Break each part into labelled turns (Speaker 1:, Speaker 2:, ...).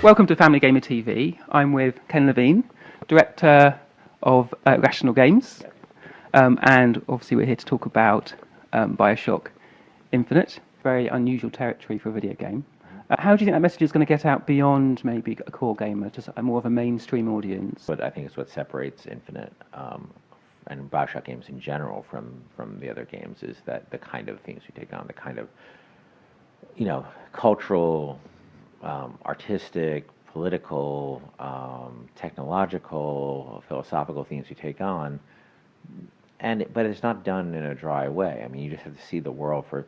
Speaker 1: Welcome to Family Gamer TV. I'm with Ken Levine, director of Irrational Games, and obviously we're here to talk about Bioshock Infinite. Very unusual territory for a video game. How do you think that message is going to get out beyond maybe a core gamer, just a more of a mainstream audience?
Speaker 2: But I think it's what separates Infinite and Bioshock games in general from the other games is that the kind of themes we take on, the kind of cultural, artistic, political, technological, philosophical themes we take on, but it's not done in a dry way. I mean, you just have to see the world for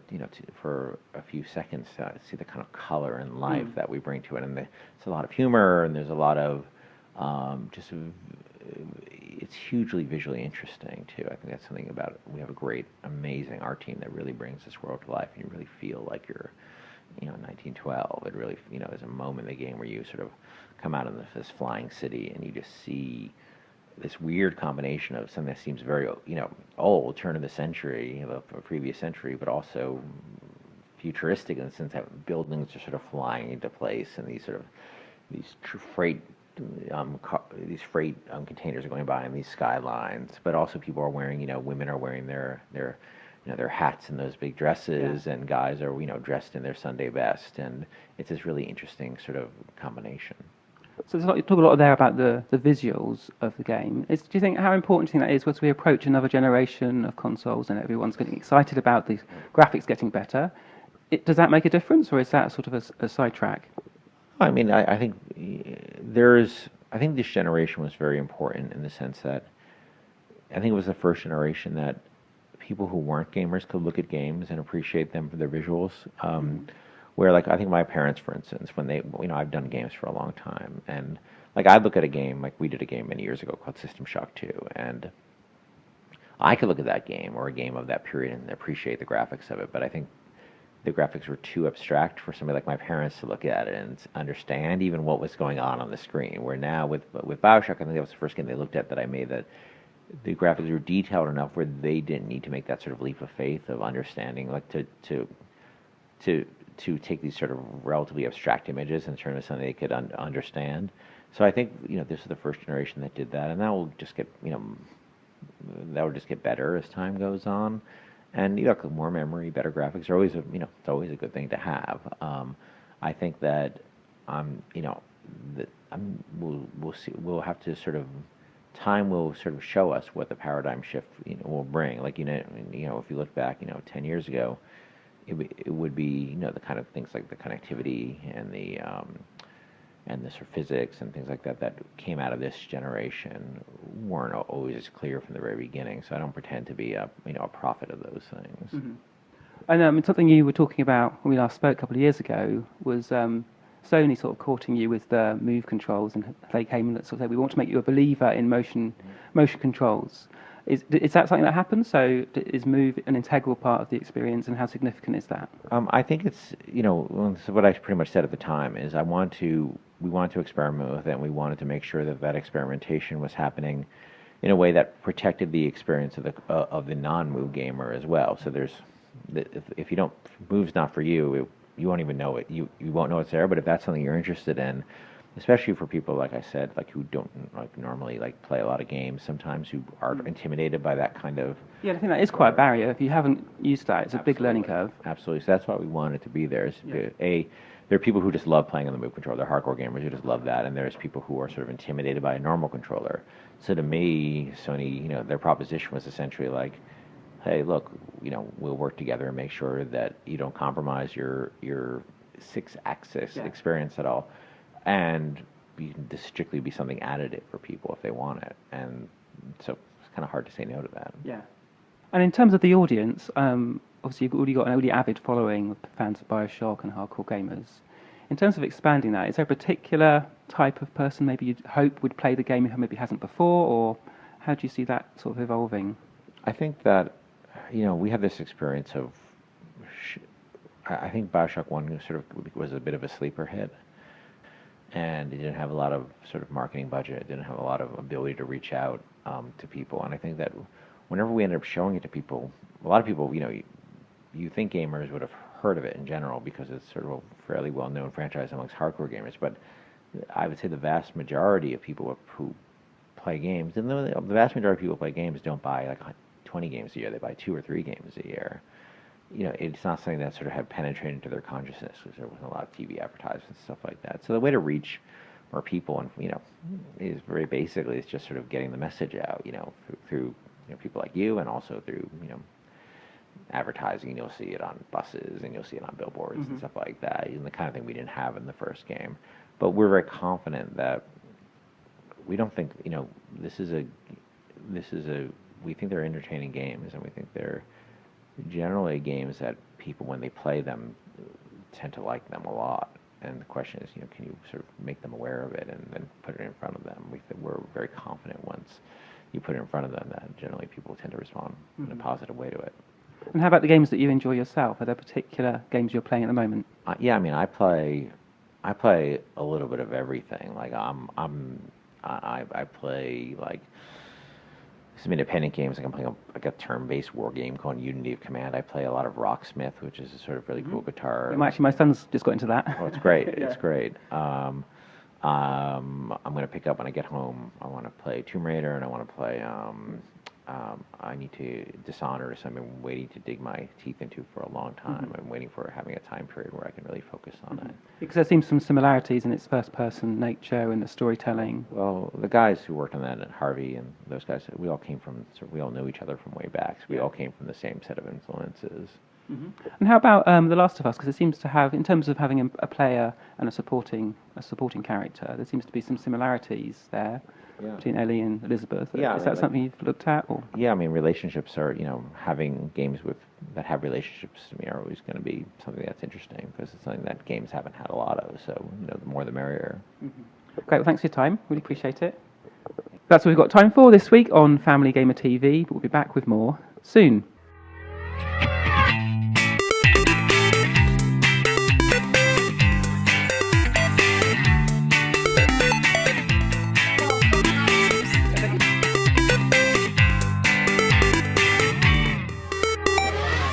Speaker 2: for a few seconds to see the kind of color and life that we bring to it, and it's a lot of humor, and there's a lot of it's hugely visually interesting too. I think that's something about it. We have a great, amazing art team that really brings this world to life, and you really feel like you're in 1912. It really, there's a moment in the game where you sort of come out of this flying city and you just see this weird combination of something that seems very, old, turn of the century, a previous century, but also futuristic in the sense that buildings are sort of flying into place, and these freight containers are going by, and these skylines. But also, people are wearing, women are wearing their hats and those big dresses, and guys are, dressed in their Sunday best, and it's this really interesting sort of combination.
Speaker 1: So you talk a lot there about the visuals of the game. Do you think, how important do you think that is as we approach another generation of consoles and everyone's getting excited about the graphics getting better? Does that make a difference, or is that sort of a sidetrack?
Speaker 2: I mean, I think I think this generation was very important in the sense that I think it was the first generation that people who weren't gamers could look at games and appreciate them for their visuals. Where, like, I think my parents, for instance, when they, I've done games for a long time, and like I'd look at a game, like we did a game many years ago called System Shock 2, and I could look at that game or a game of that period and appreciate the graphics of it, but I think the graphics were too abstract for somebody like my parents to look at it and understand even what was going on the screen. Where now with Bioshock, I think that was the first game they looked at that I made that the graphics were detailed enough where they didn't need to make that sort of leap of faith of understanding, like to take these sort of relatively abstract images and turn into something they could understand. So I think this is the first generation that did that, and that will just get better as time goes on. And more memory, better graphics are always it's always a good thing to have. I think that we'll see. We'll have to sort of time will sort of show us what the paradigm shift will bring. Like if you look back 10 years ago, it would be the kind of things like the connectivity and the sort of physics and things like that that came out of this generation weren't always as clear from the very beginning. So I don't pretend to be a prophet of those things.
Speaker 1: Mm-hmm. And something you were talking about when we last spoke a couple of years ago was Sony sort of courting you with the move controls, and they came and sort of said, we want to make you a believer in motion controls. Is that something that happens? So is move an integral part of the experience, and how significant is that?
Speaker 2: I think it's so what I pretty much said at the time is we wanted to experiment with it, and we wanted to make sure that experimentation was happening in a way that protected the experience of the non-move gamer as well. So if move's not for you, you won't even know it. You won't know it's there. But if that's something you're interested in, especially for people, like I said, like who don't normally play a lot of games, sometimes who are intimidated by that kind of.
Speaker 1: Yeah, I think that is quite a barrier. If you haven't used that, it's a big learning curve.
Speaker 2: Absolutely. So that's why we wanted it to be there. There are people who just love playing on the move controller. They're hardcore gamers who just love that, and there's people who are sort of intimidated by a normal controller. So to me, Sony, their proposition was essentially like, hey, look, we'll work together and make sure that you don't compromise your 6-axis experience at all. And this strictly be something additive for people if they want it. And so it's kind of hard to say no to that.
Speaker 1: Yeah. And in terms of the audience, obviously you've already got an really avid following of fans of Bioshock and hardcore gamers. In terms of expanding that, is there a particular type of person maybe you'd hope would play the game who maybe hasn't before, or how do you see that sort of evolving?
Speaker 2: I think that, we had this experience of, I think Bioshock 1 sort of was a bit of a sleeper hit. And it didn't have a lot of sort of marketing budget. It didn't have a lot of ability to reach out to people. And I think that whenever we ended up showing it to people, a lot of people, you think gamers would have heard of it in general because it's sort of a fairly well-known franchise amongst hardcore gamers. But I would say the vast majority of people who play games, and the vast majority of people who play games don't buy like 20 games a year. They buy 2 or 3 games a year. It's not something that sort of had penetrated into their consciousness because there wasn't a lot of TV advertisements and stuff like that. So the way to reach more people, and is very basically it's just sort of getting the message out, through people like you, and also through advertising. You'll see it on buses, and you'll see it on billboards and stuff like that, and the kind of thing we didn't have in the first game. But we're very confident that we don't think this is a we think they're entertaining games, and we think they're generally games that people, when they play them, tend to like them a lot. And the question is, can you sort of make them aware of it and then put it in front of them? We're very confident once you put it in front of them that generally people tend to respond in a positive way to it.
Speaker 1: And how about the games that you enjoy yourself? Are there particular games you're playing at the moment?
Speaker 2: Yeah, I mean, I play a little bit of everything. Like I play like some independent games. Like I'm playing a turn-based war game called Unity of Command. I play a lot of Rocksmith, which is a sort of really cool guitar.
Speaker 1: Actually, my son's just got into that.
Speaker 2: Oh, it's great. It's great. I'm going to pick up when I get home. I want to play Tomb Raider, and I want to play. I need to Dishonored, so I've been waiting to dig my teeth into for a long time. I'm waiting for having a time period where I can really focus on it.
Speaker 1: Because there seems some similarities in its first-person nature and the storytelling.
Speaker 2: Well, the guys who worked on that, and Harvey and those guys, we all know each other from way back. So we all came from the same set of influences.
Speaker 1: And how about The Last of Us? Because it seems to have, in terms of having a player and a supporting character, there seems to be some similarities there between Ellie and Elizabeth. Is that something you've looked at? Or?
Speaker 2: Yeah, I mean, relationships are, having games that have relationships to me are always going to be something that's interesting, because it's something that games haven't had a lot of. So, the more the merrier.
Speaker 1: Great. Well, thanks for your time. Really appreciate it. That's what we've got time for this week on Family Gamer TV. But we'll be back with more soon.